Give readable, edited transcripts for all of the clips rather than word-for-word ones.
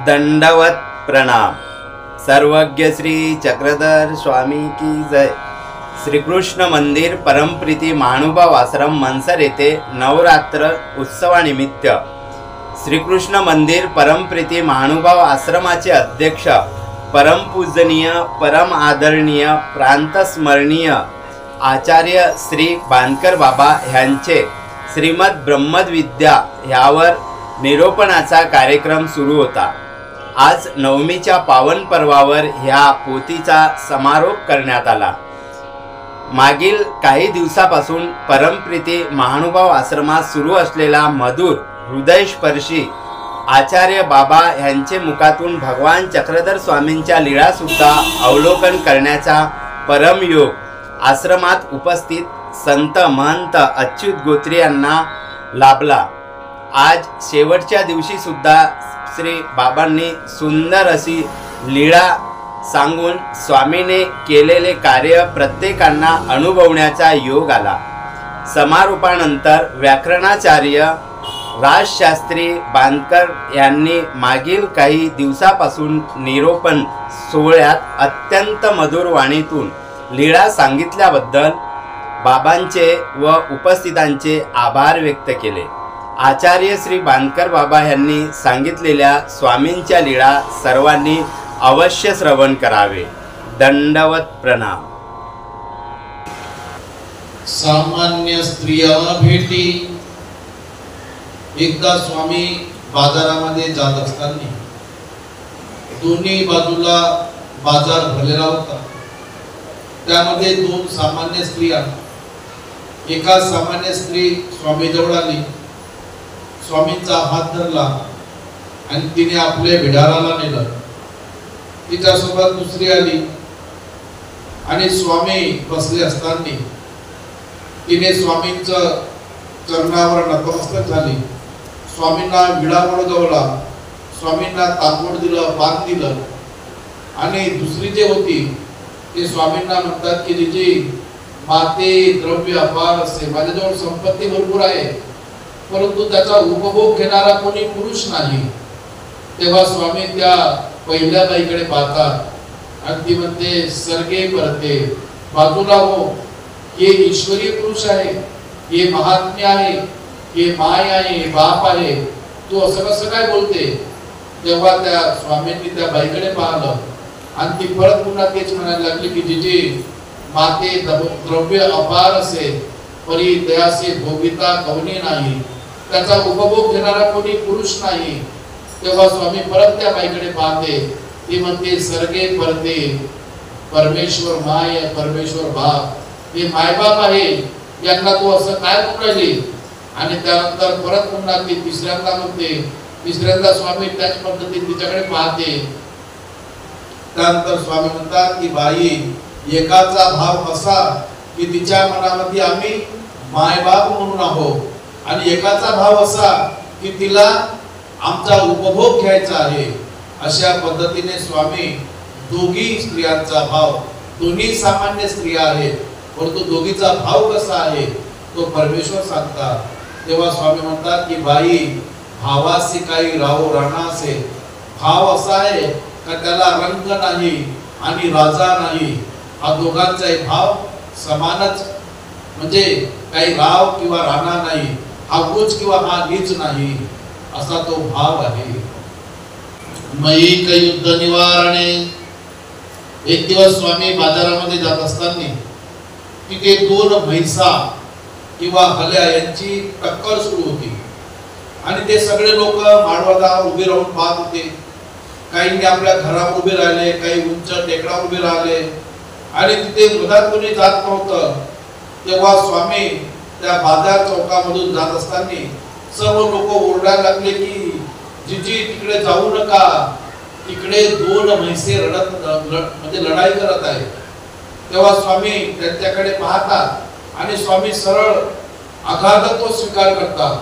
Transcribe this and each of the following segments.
दंडवत प्रणाम। सर्वज्ञ श्री चक्रधर स्वामी की जय। श्रीकृष्ण मंदिर परमप्रीती महानुभाव आश्रम मनसर येथे नवरात्र उत्सवानिमित्त श्रीकृष्ण मंदिर परमप्रीती महानुभाव आश्रमाचे अध्यक्ष परमपूजनीय परम आदरणीय प्रांतस्मरणीय आचार्य श्री बांदकर बाबा यांचे श्रीमद ब्रह्मद विद्या यावर निरोपणाचा कार्यक्रम सुरू होता। आज नवमीच्या पावन पर्वावर ह्या पोथीचा समारोप करण्यात आला। मागील काही दिवसापासून परमप्रीती महानुभाव आश्रमात सुरू असलेला मधुर हृदयस्पर्शी आचार्य बाबा यांचे मुखातून भगवान चक्रधर स्वामींच्या लीळा सुद्धा अवलोकन करण्याचा परमयोग आश्रमात उपस्थित संत महंत अच्युत गोत्री यांना लाभला। आज शेवटच्या दिवशी सुद्धा श्री बाबांनी सुंदर अशी लीळा सांगून स्वामीने केलेले कार्य प्रत्येकांना अनुभवण्याचा योग आला। समारोपानंतर व्याकरणाचार्य राजशास्त्री बांदकर यांनी मागील काही दिवसापासून निरोपण सोहळ्यात अत्यंत मधुर वाणीतून लीळा सांगितल्याबद्दल बाबांचे व उपस्थितांचे आभार व्यक्त केले। आचार्य श्री बांदकर बाबा यांनी सांगितलेल्या स्वामींच्या लीळा सर्वांनी अवश्य श्रवण करावे। दंडवत प्रणाम। सामान्य स्त्रिया भेटी। एकदा स्वामी बाजारामध्ये जात असताना दोन्ही बाजूला बाजार भरलेला होता। त्यामध्ये दोन सामान्य स्त्रिया, एका सामान्य स्त्री स्वामी जवळ आली, स्वामींचा हात धरला आणि तिने आपल्या भिडाराला नेलं। तिच्यासोबत दुसरी आली आणि स्वामी बसले असताना तिने स्वामींचं चरणावर नतमस्तक झाली, स्वामींना विडा वळगवला, स्वामींना तांबूळ दिलं, पान दिलं। आणि दुसरी जे होती ते स्वामींना म्हणतात की जी माते द्रव्य अपार असे, माझ्याजवळ संपत्ती भरपूर आहे परंतु त्याचा उपभोग घेणारा कोणी पुरुष नाही। तेव्हा स्वामी त्या पहिल्या बाईकडे पाहतात आणि ती म्हणते, सर्गे परते, बाजूला हो, हे ईश्वरी पुरुष आहे, हे महात्म्य आहे, हे माय आहे, बाप आहे, तू असं कसं काय बोलते? तेव्हा त्या स्वामींनी त्या बाईकडे पाहिलं आणि ती परत पुन्हा तेच म्हणायला लागली की जिजी माते द्रव्य अपार असे परी दयासे भोगिता कवनी नाही, त्याचा उपभोग घेणारा कोणी पुरुष नाही। तेव्हा स्वामी परत त्या बाईकडे पाहते, ती म्हणते, सर्गे परते, परमेश्वर माय, परमेश्वर बाप, हे मायबाप आहे, यांना तू असं काय बोलायली? आणि त्यानंतर परत पुन्हा ती तिसऱ्यांदा म्हणते, तिसऱ्यांदा स्वामी त्याच पद्धतीने तिच्याकडे पाहते। त्यानंतर स्वामी म्हणतात की बाई, एकाचा भाव असा की तिच्या मनामध्ये आम्ही मायबाप म्हणून आहोत आणि एकाचा भाव असा की तिला आमचा उपभोग घ्यायचा आहे। अशा पद्धतीने स्वामी दोघी स्त्रियांचा भाव, दोन्ही सामान्य स्त्रिया आहेत परंतु दोघीचा भाव कसा आहे तो परमेश्वर सांगतात। तेव्हा स्वामी म्हणतात की बाई, भावासी काही राहो राणासे, भाव असा आहे का त्याला रंग नाही आणि राजा नाही, हा दोघांचाही भाव समानच, म्हणजे काही राव किंवा राणा नाही, हा उच्च किंवा हा नीच नाही, असा तो भाव आहे। मयिक युद्ध निवारणे। एक दिवस स्वामी बाजारामध्ये जात असताना तिथे दोन म्हैसा किंवा हल्या यांची टक्कर सुरू होती आणि ते सगळे लोक माळवादार उभे राहून पाहत होते। काही आपल्या घरावर उभे राहिले, काही उंच टेकडावर उभे राहिले आणि तिथे मधात कोणी जात नव्हतं। तेव्हा स्वामी त्या बाजार चौकामधून जात असताना सर्व लोक ओरडायला लागले की जिजी तिकडे जाऊ नका, तिकडे दोन म्हैसे म्हणजे लढाई करत आहेत। तेव्हा स्वामी त्यांच्याकडे पाहतात आणि स्वामी सरळ अगाधत्व स्वीकार करतात।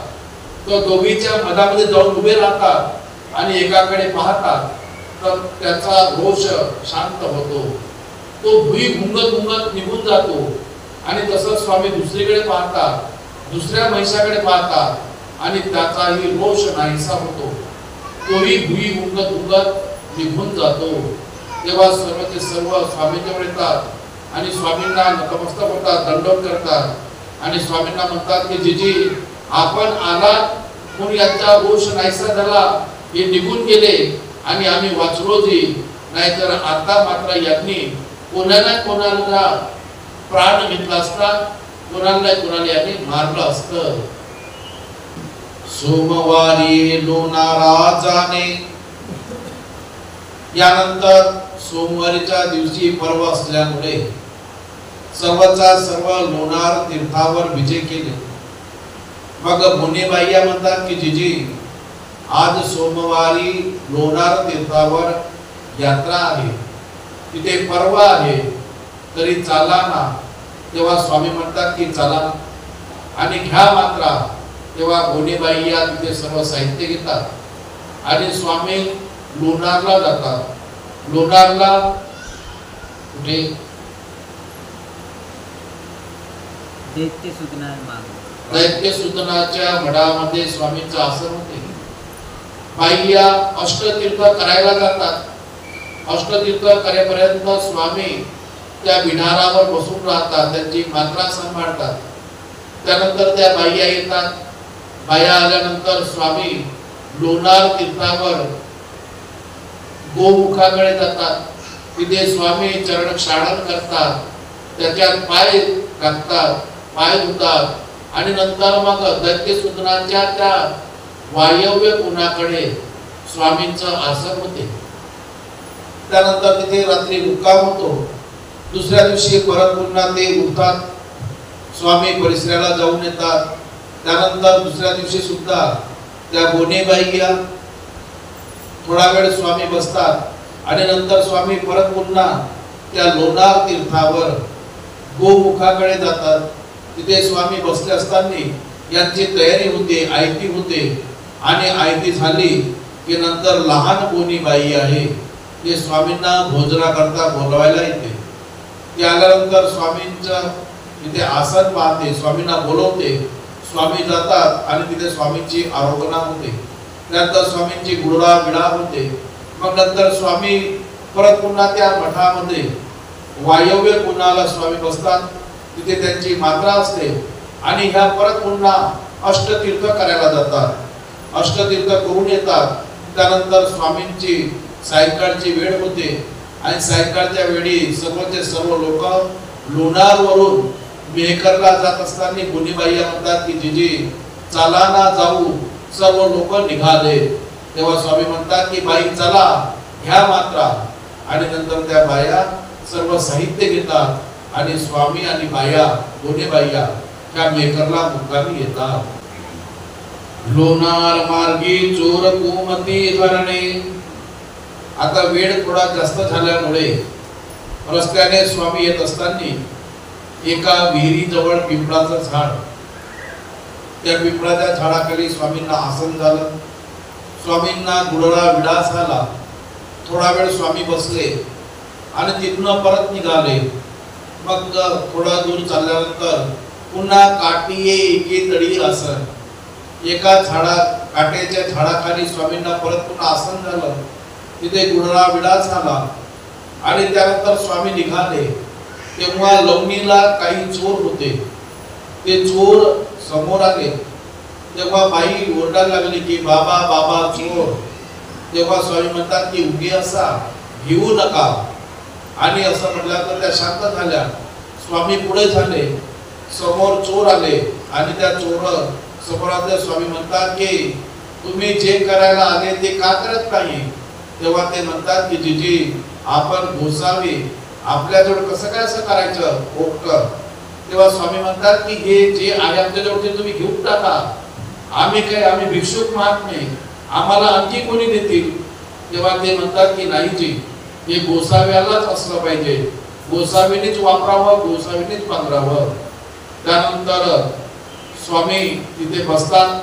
तो दोघीच्या मधामध्ये जाऊन उभे राहतात आणि एकाकडे पाहतात तर त्याचा रोष शांत होतो, तो भुई घुंगत घुंगत निघून जातो। आणि तसंच स्वामी दुसरीकडे पाहतात, दुसऱ्या म्हैसाकडे पाहतात आणि त्याचाही रोष नाहीसा होतो। तोही भुई उंगत उंगत निघून जातो. तेव्हा सर्वचे सर्व स्वामींजवळ येतात आणि स्वामींना नतमस्तक होतात, दंडवत करतात आणि स्वामींना म्हणतात की जीजी आपण आलात म्हणून यांचा रोष नाहीसा झाला, हे निघून गेले आणि आम्ही वाचलो जी, नाहीतर आता मात्र यांनी कोणाला कोणाला प्राण घेतला असता, कोणाला कोणाला यांनी मारलं असतं. सोमवारी लोणारा जाणे. यानंतर सोमवारीच्या दिवशी पर्व असल्यामुळे सर्वचा सर्व लोणार तीर्थावर विजय केले. मग मुनीबाई म्हणतात की जीजी आज सोमवारी लोणार तीर्थावर यात्रा आहे, तिथे पर्व आहे, तरी चाला ना. तेव्हा स्वामी म्हणतात की चला आणि घ्या मात्रा. तेव्हा गोनेबाई या तिथे सर्व साहित्य घेतात आणि स्वामी लोणारला जातात. लोणारला कुठे दैत्य सुदनाच्या मठामध्ये स्वामींचं आसन होते. बाई या अष्टतीर्थ करायला जातात. अष्टतीर्थ करेपर्यंत स्वामी त्या विहारावर बसून राहतात, त्यांची मात्रा सांभाळतात. त्यानंतर त्या बाया येतात. बाया आल्यानंतर स्वामी लोणार तीर्थावर गोमुखाकडे जातात. तिथे स्वामी चरण क्षालन करतात, त्याच्यात पाय टाकतात, पाय धुतात आणि नंतर मग दैत्य सुदनाच्या त्या वायव्य कोणाकडे स्वामींचं आसन होते. त्यानंतर तिथे रात्री मुक्काम होतो. दुसऱ्या दिवशी परत पुन्हा ते उठतात, स्वामी परिसराला जाऊन येतात. त्यानंतर दुसऱ्या दिवशी सुद्धा त्या गोनेबाई या थोडा वेळ स्वामी बसतात आणि नंतर स्वामी परत पुन्हा त्या लोणार तीर्थावर गोमुखाकडे जातात. तिथे स्वामी बसले असताना यांची तयारी होते, आयती होते आणि आयती झाली की नंतर लहान गोनीबाई आहे ते स्वामींना भोजनाकरता बोलवायला येते. ते आल्यानंतर स्वामींचं तिथे आसन पाहते, स्वामींना बोलवते. स्वामी जातात आणि तिथे स्वामींची आरोग्यना होते. त्यानंतर स्वामींची गुडळा विडा होते. मग नंतर स्वामी परत पुन्हा त्या मठामध्ये वायव्य कोणाला स्वामी बसतात. तिथे त्यांची मात्रा असते आणि ह्या परत पुन्हा अष्टतीर्थ करायला जातात. अष्टतीर्थ करून येतात. त्यानंतर स्वामींची सायंकाळची वेळ होते आणि सायंकाळच्या वेळी सर्वचे सर्व लोक लोणारवरून मेहकरला जात असताना गुनीबाई म्हणतात की जीजी चला ना जाऊ. सर्व लोक निघाले. तेव्हा स्वामी म्हणतात की बाई चला, ह्या मात्रा. आणि नंतर त्या बाया सर्व साहित्य घेतात आणि स्वामी आणि बाया गुनीबाई ह्या मेहकरला मुक्कामी येतात. लोणार मार्गी चोर कुमती धरणे. आता वेळ थोडा जास्त झाल्यामुळे रस्त्याने स्वामी येत असताना एका विहिरीजवळ पिंपळाचं झाड, त्या पिंपळाच्या झाडाखाली स्वामींना आसन झालं. स्वामींना गुडळा विडा झाला. थोडा वेळ स्वामी बसले आणि तिथून परत निघाले. मग थोडा दूर चालल्यानंतर पुन्हा काठीये एके तळी आसन. एका काट्याच्या झाडाखाली स्वामींना परत पुन्हा आसन झालं. तिथे गुडळा विडा झाला आणि त्यानंतर स्वामी निघाले. तेव्हा लवणीला काही चोर होते. ते चोर समोर आले. तेव्हा बाई ओरडायला लागली की बाबा बाबा चोर. तेव्हा स्वामी म्हणतात की उगी असा घेऊ नका. आणि असं म्हटल्यानंतर त्या शांत झाल्या. स्वामी पुढे झाले. समोर चोर आले आणि त्या चोर समोर स्वामी म्हणतात की तुम्ही जे करायला आले ते का करत नाही. तेव्हा ते म्हणतात की जीजी आपण गोसावी, आपल्याजवळ कसं काय असं करायचं पोटकर. तेव्हा स्वामी म्हणतात की हे जे आहे आपल्याजवळ ते तुम्ही घेऊन टाका. आम्ही भिक्षुक मात नाही, आम्हाला आणखी कोणी देतील. तेव्हा ते म्हणतात की नाही जी, हे गोसाव्यालाच असलं पाहिजे, गोसावीनेच वापरावं, गोसावीनेच बांधावं. त्यानंतर स्वामी तिथे बसतात.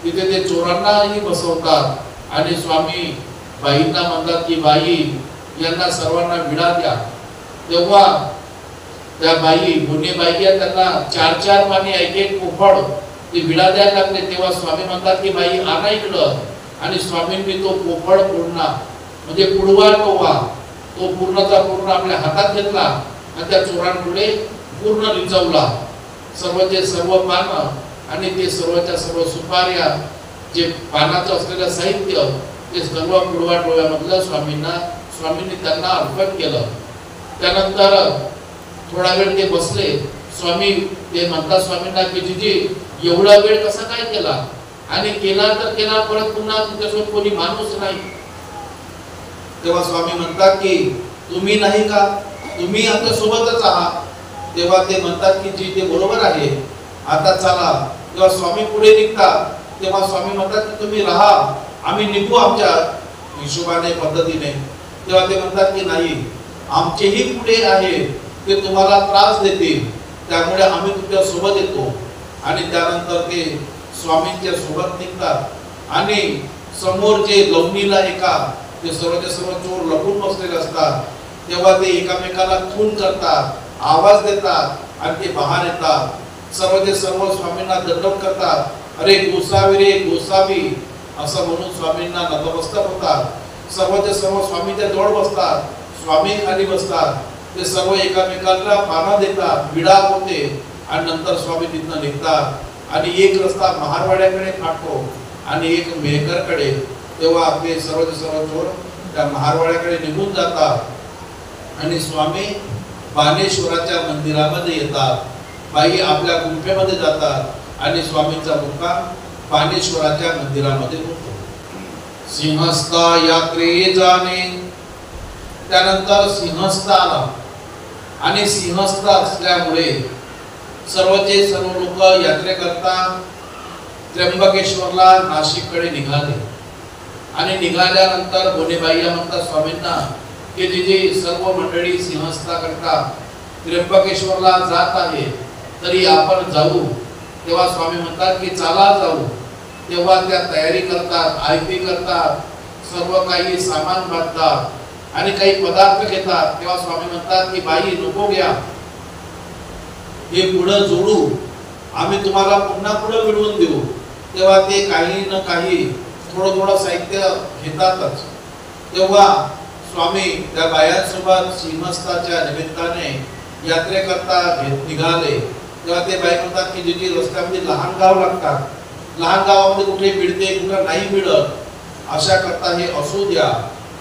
तिथे ते चोरांनाही बसवतात आणि स्वामी बाईंना म्हणतात की बाई यांना सर्वांना विडा द्या. तेव्हा त्या बाई गुन्हेबाई त्यांना 4-4 माने एक एक कोफड ते विडा द्यायला लागले. तेव्हा स्वामी म्हणतात की बाई आणा इकडं. आणि स्वामींनी तो पोपळ पूर्ण म्हणजे पुडवा टोवा तो पूर्णचा पूर्ण आपल्या हातात घेतला आणि त्या चोरांपुढे पूर्ण रिजवला. सर्वचे सर्व पानं आणि ते सर्वच्या सर्व सुपाऱ्या जे पानाचं असलेलं साहित्य ते सर्व पुडवा टोव्यामधलं स्वामींनी त्यांना अर्पण केलं. त्यानंतर थोडा वेळ ते बसले. स्वामी ते म्हणतात स्वामींना की जीजी एवढा वेळ कसा काय केला आणि केला तर केला परत पुन्हा तुमच्यासोबत कोणी माणूस नाही. तेव्हा स्वामी म्हणतात की तुम्ही नाही का, तुम्ही आमच्या सोबतच आहात. तेव्हा ते म्हणतात की जी ते बरोबर आहे, आता चला. तेव्हा स्वामी पुढे निघतात. तेव्हा स्वामी म्हणतात की तुम्ही राहा, आम्ही निघू आमच्या हिशोबाने पद्धतीने. तेव्हा ते म्हणतात की नाही, आमचेही पुढे आहे, ते तुम्हाला त्रास देतील, त्यामुळे आम्ही तुमच्या सोबत येतो. आणि त्यानंतर ते स्वामींच्या सोबत निघतात आणि समोर जे लवणीला एका ते सर्वचे सर्व चोर लपून बसलेले असतात. तेव्हा ते एकामेकाला खून करतात, आवाज देतात आणि ते बाहेर येतात. सर्वचे सर्व स्वामींना दंडवत करतात. अरे गोसावी रे गोसावी असं म्हणून स्वामींना नतमस्तक होतात. सर्वचे सर्व स्वामीच्या जवळ बसतात, स्वामी खाली बसतात. ते सर्व एकामेकांना पानं देतात, विडा होते आणि नंतर स्वामी तिथनं निघतात. आणि एक रस्ता महारवाड्याकडे काढतो आणि एक मेहकरकडे. तेव्हा आपले सर्वचे सर्व चोर त्या महारवाड्याकडे निघून जातात आणि स्वामी बाणेश्वराच्या मंदिरामध्ये येतात. बाई आपल्या गुंफेमध्ये जातात आणि स्वामींचा मुक्काम बाणेश्वराच्या मंदिरामध्ये होतो. सिंहस्थ यात्रे जाणे. त्यानंतर सिंहस्थ आला आणि सिंहस्थ असल्यामुळे सर्वचे सर्व लोक यात्रेकरता त्र्यंबकेश्वरला नाशिककडे निघाले. आणि निघाल्यानंतर बोनेबाईया म्हणतात स्वामींना की जी सर्व मंडळी सिंहस्था करता त्र्यंबकेश्वरला जात आहे, तरी आपण जाऊ. तेव्हा स्वामी म्हणतात की चला जाऊ. तेव्हा त्या तयारी करतात, आयपी करतात, सर्व काही सामान बांधतात आणि काही पदार्थ घेतात. तेव्हा स्वामी म्हणतात की बाई नको घ्या, हे पुढं जोडू, आम्ही तुम्हाला पुन्हा पुढं मिळवून देऊ. तेव्हा ते काही न काही थोडं थोडं साहित्य घेतातच. तेव्हा स्वामी त्या बायांसोबत सिंहस्थाच्या निमित्ताने यात्रेकरता निघाले. तेव्हा ते बाई म्हणतात की जी रस्त्यामध्ये लहान गाव लागतात, लहान गावामध्ये कुठे मिळते कुठे नाही मिळत, अशा करता हे असू द्या.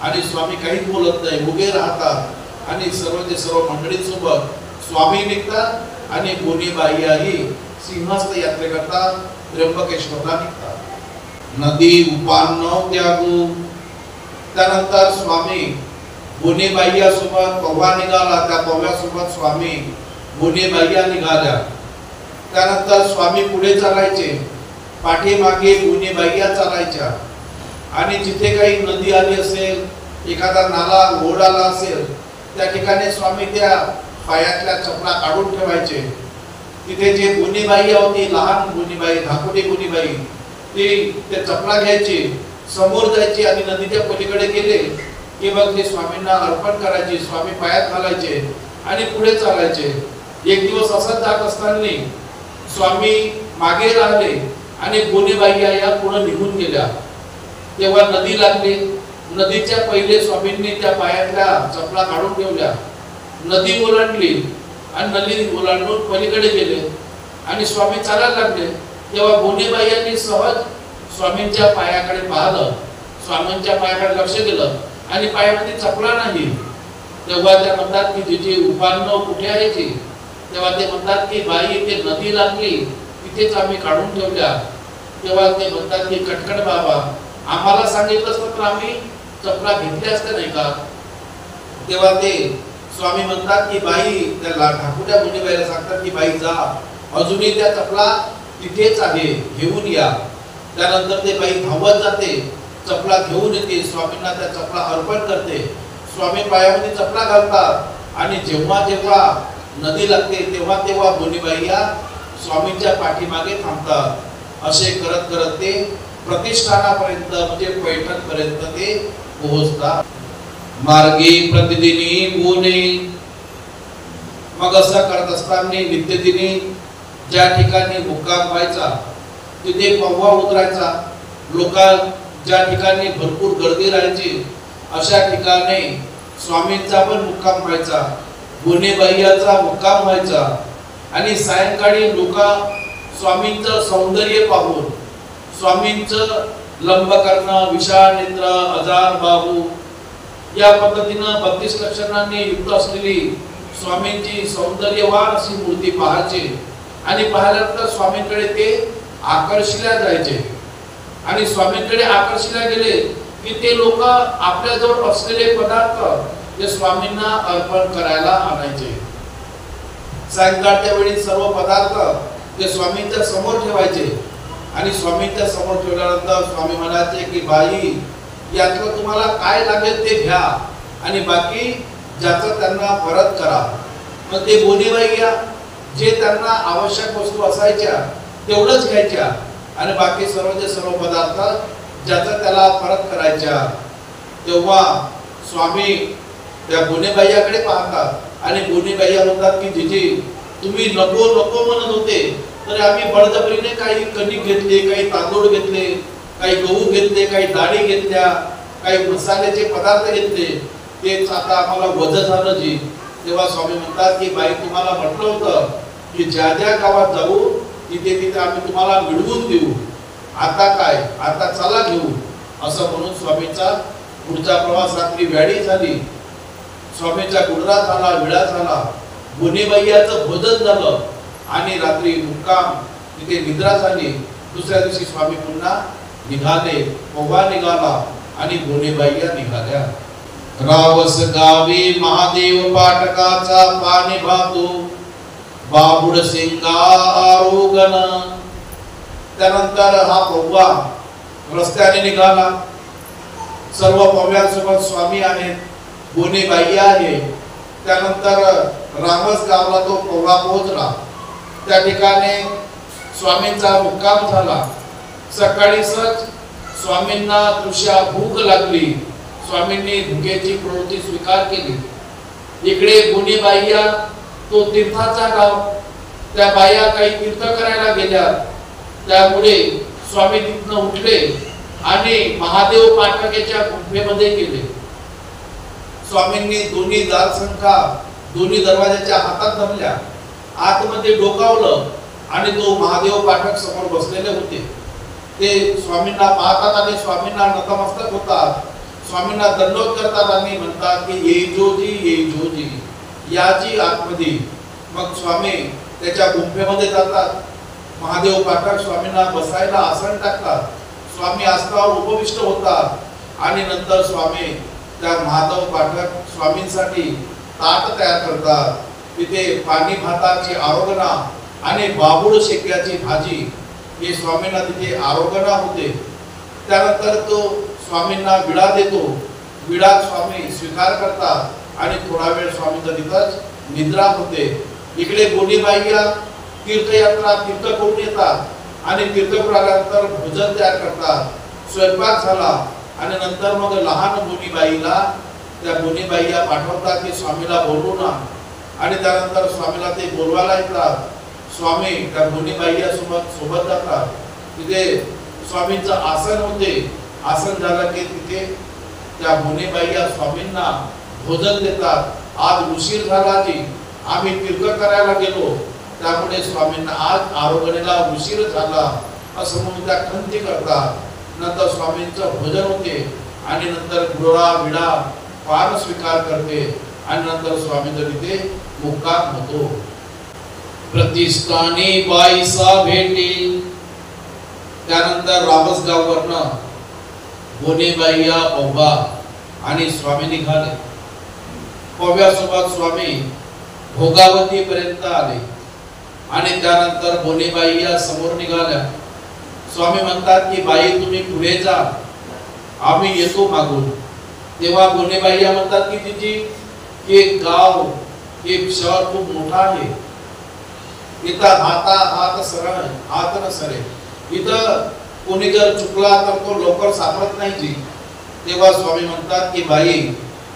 आणि स्वामी काहीच बोलत नाही, उभे राहतात आणि सर्वचे सर्व मंडळींसोबत स्वामी निघतात आणि बोनेबाईयाही सिंहस्थ यात्रेकरता त्र्यंबकेश्वरला निघतात. नदी उपान न त्यागू. त्यानंतर स्वामी बोनेबाईया सोबत पव्वा निघाला, त्या पव्यासोबत स्वामी बोनेबाईया निघाल्या. त्यानंतर स्वामी पुढे चालायचे, पाठीमागे बोनेबाईया चालायच्या. आणि जिथे काही नदी आली असेल, एखादा नाला ओढ आला असेल, त्या ठिकाणी स्वामी त्या पायातल्या चपला काढून ठेवायचे. तिथे जे बोनेबाई होती, लहान बोनेबाई, धाकोटी बोनेबाई, ती त्या चपला घ्यायची, समोर जायची आणि नदीच्या पलीकडे गेले की मग ते स्वामींना अर्पण करायचे, स्वामी पायात घालायचे आणि पुढे चालायचे. एक दिवस असंच जात असताना स्वामी मागे राहिले आणि बोनेबाई या पुढे निघून गेल्या. तेव्हा नदी लागली. नदीच्या पहिले स्वामींनी त्या पायातल्या चपला काढून ठेवल्या. नदी ओलांडली आणि नदी ओलांडून पलीकडे गेले आणि स्वामी चालायला लागले. तेव्हा बोनेबाई यांनी सहज स्वामींच्या पायाकडे पाहिलं, स्वामींच्या पायाकडे लक्ष दिलं आणि पायामध्ये चपला नाही. तेव्हा त्या म्हणतात की जी उपान्न कुठे आहे ती. तेव्हा ते म्हणतात की बाई ते नदी लागली तिथेच आम्ही काढून ठेवल्या. तेव्हा ते म्हणतात की कटकट बाबा, आम्हाला सांगितलं असतं तर आम्ही चपला घेतल्या असत्या नाही का. तेव्हा ते स्वामी म्हणतात की बाई त्या ठाकुऱ्या बोनेबाईला सांगतात की बाई जा, अजूनही त्या चपला तिथेच आहे, घेऊन या. त्यानंतर ते बाई धावत जाते, चपला घेऊन येते, स्वामींना त्या चपला अर्पण करते. स्वामी पायामध्ये चपला घालतात आणि जेव्हा जेव्हा नदी लागते तेव्हा तेव्हा बोनेबाई या स्वामींच्या पाठीमागे थांबतात. असे करत करत ते प्रतिष्ठानापर्यंत म्हणजे पैठणपर्यंत ते पोहोचतात. मार्गी प्रतिदिनी बोने. मग असं करत असताना नित्यदिनी ज्या ठिकाणी मुक्काम व्हायचा तिथे पव्वा उतरायचा. लोक ज्या ठिकाणी भरपूर गर्दी राहायची अशा ठिकाणी स्वामींचा पण मुक्काम व्हायचा, बोनेबाईयाचा मुक्काम व्हायचा. आणि सायंकाळी लोक स्वामींचं सौंदर्य पाहून, स्वामींचं लंबकर्ण, विशाल नेत्र, अजान बाहू या पद्धतीनं 32 लक्षणांनी युक्त असलेली स्वामींची सौंदर्यवान अशी मूर्ती पाहायचे. आणि पाहिल्यानंतर स्वामींकडे ते आकर्षिल्या जायचे. आणि स्वामींकडे आकर्षिल्या गेले की ते लोक आपल्याजवळ असलेले पदार्थ ते स्वामींना अर्पण करायला आणायचे. सायंकाळच्या वेळी सर्व पदार्थ ते स्वामींच्या समोर ठेवायचे. आणि स्वामींच्या समोर ठेवल्यानंतर स्वामी म्हणायचे की बाई, यातलं तुम्हाला काय लागेल ते घ्या आणि बाकी ज्याचं त्यांना परत करा. मग ते बोनेबाईया जे त्यांना आवश्यक वस्तू असायच्या तेवढंच घ्यायच्या आणि बाकी सर्वचे सर्व पदार्थ ज्याचं त्याला परत करायच्या. तेव्हा स्वामी त्या बोनेबाईयाकडे पाहतात आणि बोनेबाईया म्हणतात की जिजी, तुम्ही नको नको म्हणत होते तर आम्ही बळजबरीने काही कणिक घेतले, काही तांदूळ घेतले, काही गहू घेतले, काही डाळी घेतल्या, काही मसाल्याचे पदार्थ घेतले, तेच आता आम्हाला वध झालं जी. तेव्हा स्वामी म्हणतात की बाई, तुम्हाला म्हटलं होतं की ज्या ज्या गावात जाऊ तिथे तिथे आम्ही तुम्हाला मिळवून देऊ, आता काय, आता चला घेऊ. असं म्हणून स्वामींचा पुढचा प्रवास रात्री व्याडी झाली. स्वामींचा गुडरा झाला, विडा झाला, बोनेबाईयाचं भोजन झालं आणि रात्री मुक्काम, तिथे निद्रा झाली. दुसऱ्या दिवशी स्वामी पुन्हा निघाले, पोवा निघाला आणि बोनेबाईया निघाल्या. रावस गावी महादेव पाटकाचा पाणी भातो, बाबुड सिंगा आरोगण. त्यानंतर हा पोवा रस्त्याने निघाला. सर्व पोव्यांसोबत स्वामी आहेत, बोनेबाई आहे. त्यानंतर रामस गावला तो पोवा पोहोचला. त्या ठिकाणी स्वामींचा मुक्काम झाला. सकाळी सच स्वामींना तृषा भूक लागली. स्वामींनी भुकेची प्रवृत्ती स्वीकार केली. इकडे बोनेबाईया तो तीर्थाचा गाव, त्या बाया काही तीर्थ करायला गेल्या. त्यामुळे स्वामी तिथनं उठले आणि महादेव पाटकाच्या गुंफेमध्ये गेले. स्वामींनी दोन्ही दारसंख्या दोन्ही दरवाजाच्या हातात धरल्या, आतमध्ये डोकावलं आणि तो महादेव पाठक समोर बसलेले होते. ते स्वामींना पाहतात आणि स्वामींना नतमस्तक होतात, स्वामींना दंडवत करतात आणि म्हणतात की ये जोजी याची आतमध्ये. मग स्वामी त्याच्या गुंफेमध्ये जातात. महादेव पाठक स्वामींना बसायला आसन टाकतात. स्वामी आसनावर उपविष्ट होतात आणि नंतर स्वामी त्या महादेव पाठक स्वामींसाठी ताट तयार करतात. तिथे पाणी भाताची आरोगणा आणि बाबूळ शेक्याची भाजी हे स्वामींना तिथे आरोगणा होते. त्यानंतर तो स्वामींना विडा देतो. विडा स्वामी स्वीकार करतात आणि थोडा वेळ स्वामींचा तिथंच निद्रा होते. इकडे बोनेबाईया तीर्थयात्रा तीर्थ करून येतात आणि तीर्थ करून आल्यानंतर भोजन तयार करतात. स्वयंपाक झाला आणि नंतर मग लहान बोनेबाईला त्या बोनेबाईया पाठवतात की स्वामीला बोलवू ना. आणि त्यानंतर स्वामीला ते बोलवायला येतात. स्वामी त्या बोनेबाईया सोबत जातात. तिथे स्वामींचं आसन होते. आसन झालं की तिथे त्या बोनेबाईया स्वामींना भोजन देतात. आज उशीर झाला जी, आम्ही तीर्थ करायला गेलो त्यामुळे स्वामींना आज आरोग्याला उशीर झाला असं म्हणून त्या खंती करतात. नंतर स्वामींचं भोजन होते आणि नंतर गुडरा विडा पान स्वीकार करते आणि नंतर स्वामींचा तिथे मुक्काम होतो. प्रतिष्ठानी बाईसा भेटी. त्यानंतर रामसगाववरनं बोनेबाईया पोवा आणि स्वामी निघाले. पोव्यासोबत स्वामी भोगावती पर्यंत आले आणि त्यानंतर बोनेबाईया समोर निघाल्या. स्वामी म्हणतात की बाई तुम्ही पुढे जा, आम्ही येतो मागून. तेव्हा बोनेबाईया म्हणतात की तिची एक गाव एक शहर खूप मोठा आहे. इथं हात सरळ हात न सरे. इथं कोणी जर चुकला तर तो लवकर सापडत नाही जी. तेव्हा स्वामी म्हणतात की बाई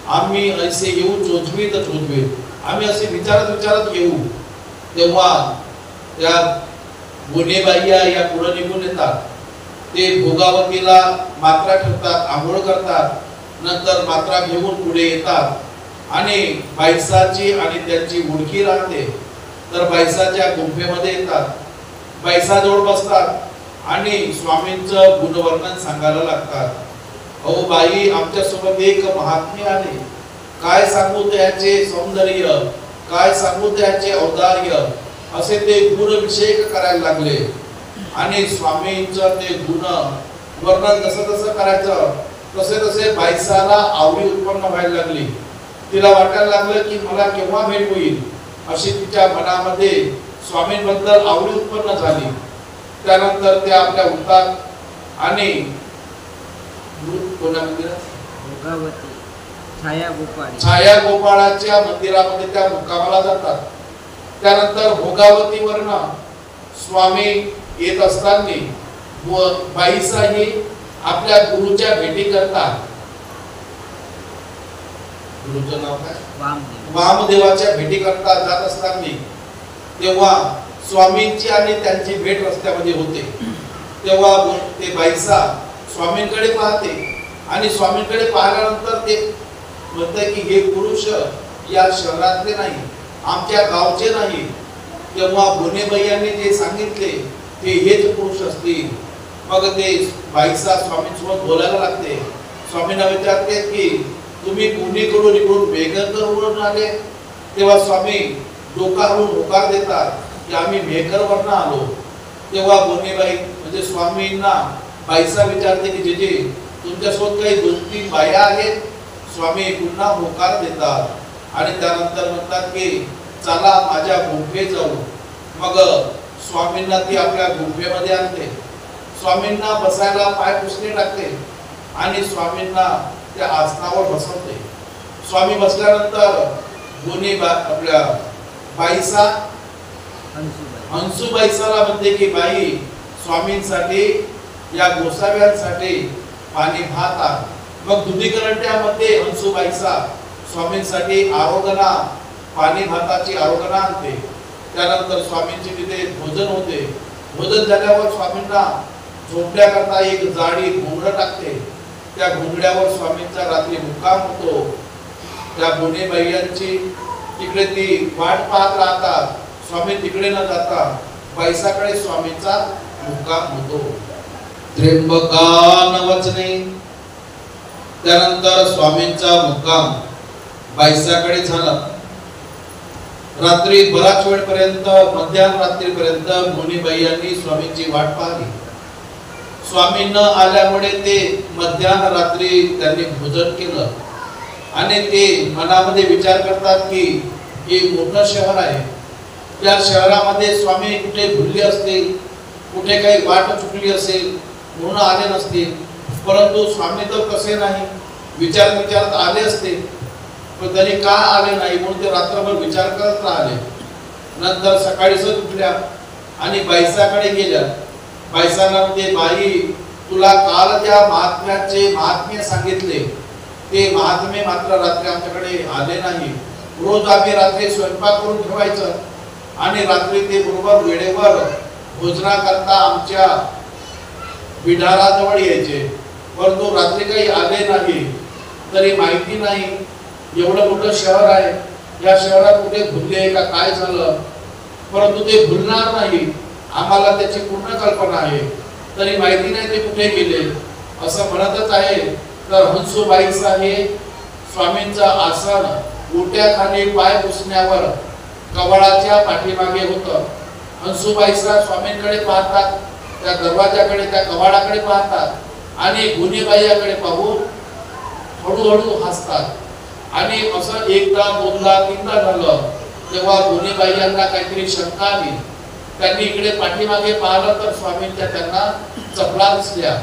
आम्ही असे येऊ चोचवीत आम्ही असे विचारत येऊ. तेव्हा त्या बोनेबाईया या पुढे निघून येतात ते भोगावतीला मात्रा ठेवतात, आंघोळ करतात, नंतर मात्रा घेऊन पुढे येतात आणि बाईसाची आणि त्यांची उडकी राहते तर बाईसाच्या गुंफेमध्ये येतात, बाईसाजवळ बसतात आणि स्वामींचं गुणवर्णन सांगायला लागतात. अहो बाई, आमच्या सोबत एक महात्मे आले, काय सांगू त्याचे सौंदर्य, काय सांगू त्याचे औदार्य, असे ते गुणविषयक करायला लागले. आणि स्वामींचं ते गुण वर्णन जसं करायचं तसे तसे बाईसाला आवडी उत्पन्न व्हायला लागली. तिला वाटायला लागलं की मला केव्हा भेट होईल, अशी तिच्या मनामध्ये स्वामींबद्दल आवडी उत्पन्न झाली. त्यानंतर त्या आपल्या उठतात आणि कोणत्या मंदिरात, छाया गोपाळाच्या मंदिरामध्ये त्या मुक्कामाला जातात. त्यानंतर भोगावतीवरनं स्वामी येत असताना बाईसाही आपल्या गुरुच्या भेटी करतात. गुरुचं नाव काय, वामदेवाच्या भेटी करतात. जात असताना तेव्हा स्वामींची आणि त्यांची भेट रस्त्यामध्ये होते. तेव्हा ते बाईसा स्वामींकडे पाहते आणि स्वामींकडे पाहिल्यानंतर ते म्हणते की हे पुरुष या शहरातले नाही, आमच्या गावचे नाही. तेव्हा भोनेबैयांनी जे सांगितले ते हेच पुरुष असतील. मग ते बाईसा स्वामींसोबत बोलायला लागते. स्वामींना विचारते की तुम्ही कुणीकडून इकडून मेहकरवरून आले. तेव्हा स्वामी डोकावरून होकार देतात की आम्ही मेहकरवरनं आलो. तेव्हा भोनेबाई म्हणजे स्वामींना बाईसा विचारते की जे तुमच्यासोबत काही 2-3 बाया आहेत. स्वामी पुन्हा होकार देतात आणि त्यानंतर म्हणतात की चला माझ्या गुंफेत जाऊ. मग स्वामींना ती आपल्या गुंफेमध्ये आणते, स्वामींना बसायला पाय पुसणे टाकते आणि स्वामींना त्या आसनावर बसवते. स्वामी बसल्यानंतर दोन्ही आपल्या बाईसा हंसूबाईसाला म्हणते की बाई, स्वामींसाठी या गोसाव्यांसाठी पाणी भात आण. मग दुधी करंट्यामध्ये हंसूबाईसा स्वामींसाठी आरोगना, पाणी भाताची आरोगना आणते. त्यानंतर स्वामींची तिथे भोजन होते. भोजन झाल्यावर स्वामींना झोपण्याकरता एक जाडी घोंगडं टाकते. त्या घोंगड्यावर स्वामींचा रात्री मुक्काम होतो. त्या भोनेबाईयांची तिकडे ती वाट पाहत राहतात. स्वामी तिकडे न जाता बाईसाकडे स्वामींचा मुक्काम होतो. त्र्यंबका वचने. त्यानंतर स्वामींचा मुक्काम बाईसाकडे झाला. रात्री बराच वेळपर्यंत, मध्याह्न रात्रीपर्यंत भोनेबाईयांनी स्वामींची वाट पाहिली. स्वामी न आल्यामुळे ते मध्याह्न रात्री त्यांनी भोजन केलं आणि ते मनामध्ये विचार करतात की हे मोठं शहर आहे, या शहरामध्ये स्वामी कुठे भुलले असतील, कुठे काही वाट चुकली असेल म्हणून आले नसतील. परंतु स्वामी तर कसे नाही, विचारत आले असते, पण तरी का आले नाही म्हणून ते रात्रभर विचार करत राहिले. नंतर सकाळीच उठल्या आणि बाईसाकडे गेल्या. बाईसांना म्हणते, बाई, तुला काल ज्या महात्म्य सांगितले ते महात्मे मात्र रात्री आमच्याकडे आले नाही. रोज आम्ही रात्री स्वयंपाक करून ठेवायचं आणि रात्री ते बरोबर वेळेवर भोजनाकरता आमच्या बिढाराजवळ यायचे, परंतु रात्री काही आले नाही. तरी माहिती नाही, एवढं मोठं शहर आहे, या शहरात कुठे भुलले का काय झालं, परंतु ते भुलणार नाही, आम्हाला त्याची पूर्ण कल्पना आहे. तरी माहिती नाही ते कुठे गेले असं म्हणतच आहे. तर हंसूबाईचा हे स्वामींचं आसन ओट्याखाली पाय पुसण्यावर कवळाच्या पाठीमागे होतं. हंसूबाईचा स्वामींकडे पाहतात, त्या दरवाजाकडे, त्या कवाडाकडे पाहतात आणि भोनेबाईकडे पाहून हळूहळू हसतात. आणि असं एकदा, दोनदा, तीनदा झालं. तेव्हा भोनेबाईंना काहीतरी शंका आली. त्यांनी इकडे पाठीमागे पाहिलं तर स्वामींच्या त्यांना चपला दिसल्या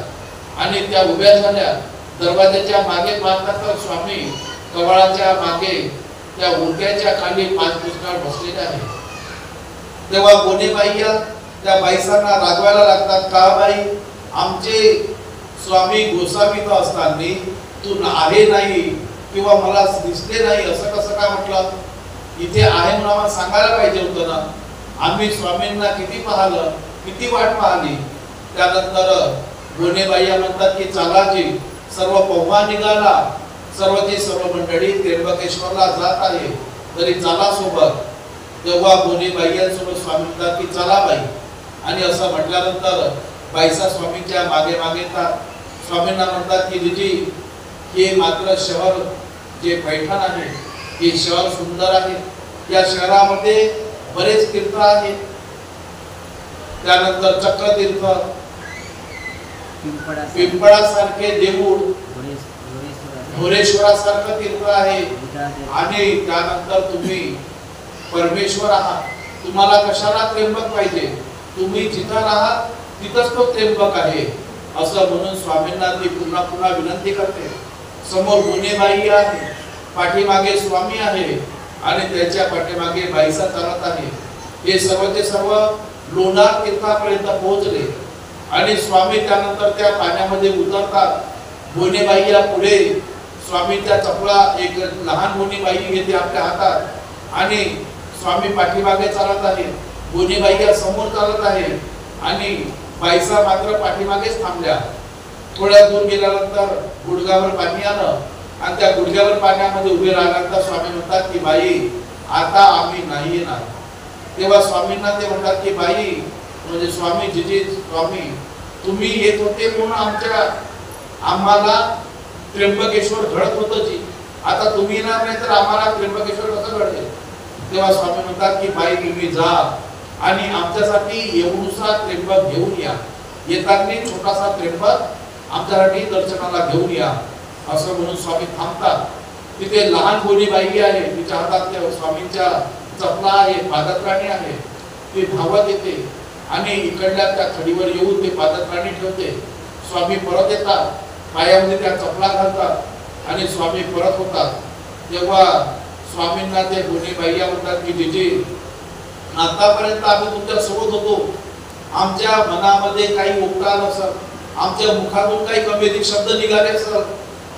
आणि त्या उभ्या झाल्या. दरवाजाच्या मागे पाहतात तर स्वामी कवळाच्या मागे त्या ओट्याच्या खाली पाच पुष्कळ बसलेले आहे. तेव्हा भोनेबाई त्या बाईसांना रागवायला लागतात, का बाई, आमचे स्वामी गोसावीत असताना तू आहे नाही किंवा मला दिसले नाही असं कसं काय म्हटलं? इथे आहे म्हणून आम्हाला सांगायला पाहिजे होतं ना. आम्ही स्वामींना किती पाहिलं, किती वाट पाहिली. त्यानंतर गोनेबाई म्हणतात की चला जी सर्व पोहा निघाला, सर्व मंडळी त्र्यंबकेश्वरला जात आहे, तरी चला सोबत. तेव्हा गोनेबाईंसोबत स्वामी म्हणतात की चला बाई. आणि असं म्हटल्यानंतर बाईसा स्वामींच्या मागे मागे येतात. स्वामींना म्हणतात की जीजी हे मात्र शहर जे पैठण आहे हे शहर सुंदर आहे, या शहरामध्ये बरेच तीर्थ आहेत. त्यानंतर चक्रतीर्थ, पिंपळासारखे देऊळ, धोरेश्वरासारखं तीर्थ आहे. आणि त्यानंतर तुम्ही परमेश्वर आहात, तुम्हाला कशाला त्र्यंबक पाहिजे, तुम्ही जिथं आहात तिथंच तो त्र्यंबक आहे. असं म्हणून स्वामींना ती पुन्हा पुन्हा विनंती करते. समोर गोनेबाई आहे, पाठीमागे स्वामी आहे आणि त्याच्या पाठीमागे बाईसा चालत आहे. हे सर्वचे सर्व लोणार तीर्थापर्यंत पोहोचले आणि स्वामी त्यानंतर त्या पाण्यामध्ये उतरतात. गोनेबाई या पुढे स्वामींच्या चपला एक लहान गोनेबाई घेते आपल्या हातात आणि स्वामी पाठीमागे चालत आहे. गोनेबाई या समोर चालत आहे आणि बाईसा मात्र पाठीमागेच थांबल्या. थोड्या दूर गेल्यानंतर गुडघ्यावर पाणी आलं आणि त्या गुडघ्यावर पाण्यामध्ये उभे राहिल्यानंतर स्वामी म्हणतात की बाई आता आम्ही नाही येणार. तेव्हा स्वामींना ते म्हणतात की बाई म्हणजे स्वामी जीजी स्वामी तुम्ही येत होते म्हणून आम्हाला त्र्यंबकेश्वर घडत होतं जी, आता तुम्ही येणार नाही तर आम्हाला त्र्यंबकेश्वर कसं घडेल. तेव्हा स्वामी म्हणतात की बाई तुम्ही जा आणि आमच्यासाठी एवढूसा त्र्यंबक घेऊन या, येताना छोटासा त्र्यंबक आमच्यासाठी दर्शनाला घेऊन या. असं म्हणून स्वामी थांबतात. तिथे लहान गोनेबाई आहे, तिच्या हातात त्या स्वामींच्या चपला आहे, पादत्राणी आहे. ती धावत येते आणि इकडल्या त्या खडीवर येऊन ते पादत्राणी ठेवते. स्वामी परत येतात, पायामध्ये त्या चपला घालतात आणि स्वामी परत होतात. तेव्हा स्वामींना ते गोनेबाई म्हणतात की जीजी आतापर्यंत आम्ही तुमच्या सोबत होतो, आमच्या मनामध्ये काही ओघ नसत, आमच्या मुखातून काही कमी अधिक शब्द निघाले असेल,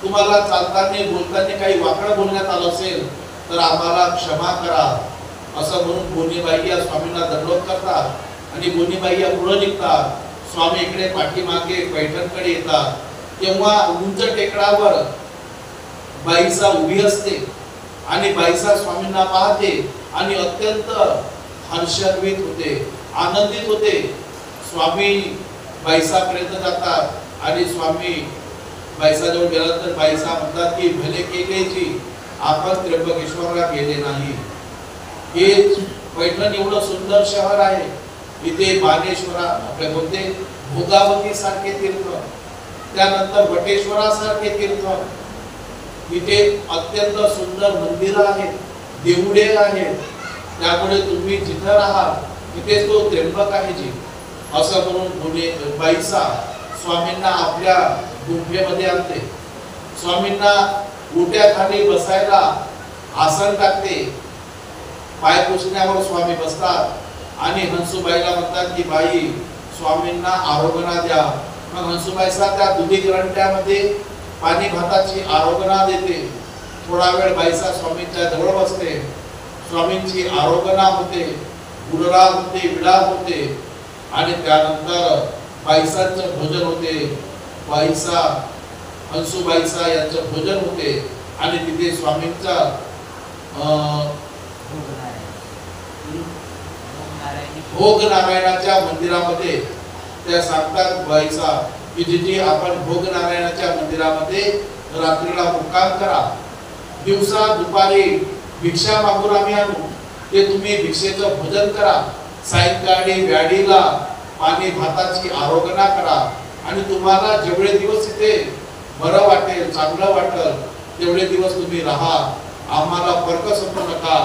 तुम्हाला चालताना बोलताना काही वाकडं बोलण्यात आलं असेल तर आम्हाला क्षमा करा. असं म्हणून गोनेबाई या स्वामींना दंडवत करतात आणि गोनेबाई या पुढे निघतात. स्वामी इकडे पाठीमागे पैठणकडे येतात. तेव्हा उंच टेकडावर बाईसा उभी असते आणि बाईसा स्वामींना पाहते आणि अत्यंत हर्षान्वित होते, आनंदित होते. स्वामी बाईसापर्यंत जातात आणि स्वामी बाईसाजवळ गेल्यानंतर बाईसा म्हणतात की भले केले जी आपण त्र्यंबकेश्वरला गेले नाही. हे पैठण एवढं सुंदर शहर आहे, इथे बाणेश्वरा आपले बोलते भोगावती सारखे तीर्थ, त्यानंतर वटेश्वरासारखे तीर्थ, इथे अत्यंत सुंदर मंदिर आहेत, देऊळे आहेत. त्यामुळे तुम्ही जिथं राहाल तिथे तो त्र्यंबक आहे जी. असं म्हणून बाईसा स्वामींना आपल्या गुंफेमध्ये आणते. स्वामींना उट्याखाली बसायला आसन टाकते. पाय पुसण्यावर स्वामी बसतात आणि हंसूबाईला म्हणतात की बाई स्वामींना आरोग्यना द्या. मग हंसूबाईसा त्या दुधी ग्रंथ्यामध्ये पाणी भाताची आरोग्यना देते. थोडा वेळ बाईसा स्वामींच्या जवळ बसते. स्वामींची आरोग्यना होते, गुणराग होते, विडाग होते आणि त्यानंतर बाईसांचं भोजन होते. बाईसा हंसूबाईसा यांचं भोजन होते आणि तिथे स्वामींचा भोग नारायणाच्या मंदिरामध्ये त्या सांगतात बाईसा की जीजी आपण भोग नारायणाच्या मंदिरामध्ये रात्रीला मुक्काम करा. दिवसा दुपारी भिक्षा मागून आम्ही आणू, ते तुम्ही भिक्षेचं भोजन करा. सायंकाळी व्याडीला पाणी भाताची आरोग्यना करा आणि तुम्हाला जेवढे दिवस इथे बरं वाटेल, चांगलं वाटेल तेवढे दिवस तुम्ही राहा. आम्हाला फरक समजू नका,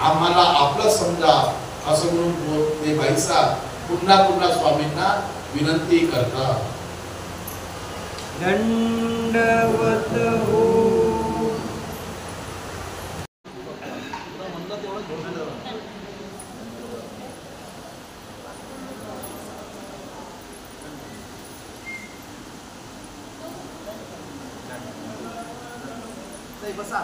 आम्हाला आपलं समजा. असं म्हणून ते बाईसा पुन्हा पुन्हा स्वामींना विनंती करतात. दंडवत हो. बसा.